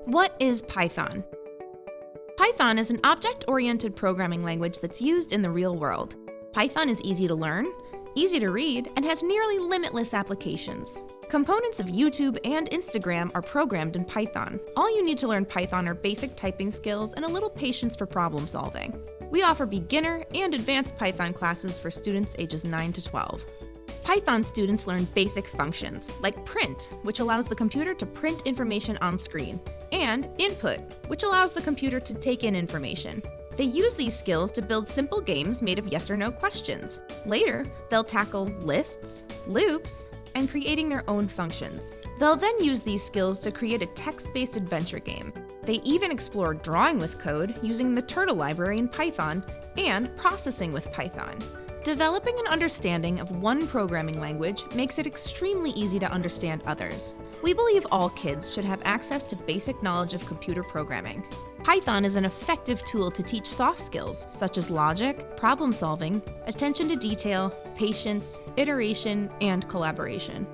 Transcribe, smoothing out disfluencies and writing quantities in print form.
What is Python? Python is an object-oriented programming language that's used in the real world. Python is easy to learn, easy to read, and has nearly limitless applications. Components of YouTube and Instagram are programmed in Python. All you need to learn Python are basic typing skills and a little patience for problem solving. We offer beginner and advanced Python classes for students ages 9 to 12. Python students learn basic functions, like print, which allows the computer to print information on screen, and input, which allows the computer to take in information. They use these skills to build simple games made of yes or no questions. Later, they'll tackle lists, loops, and creating their own functions. They'll then use these skills to create a text-based adventure game. They even explore drawing with code using the Turtle library in Python and processing with Python. Developing an understanding of one programming language makes it extremely easy to understand others. We believe all kids should have access to basic knowledge of computer programming. Python is an effective tool to teach soft skills such as logic, problem solving, attention to detail, patience, iteration, and collaboration.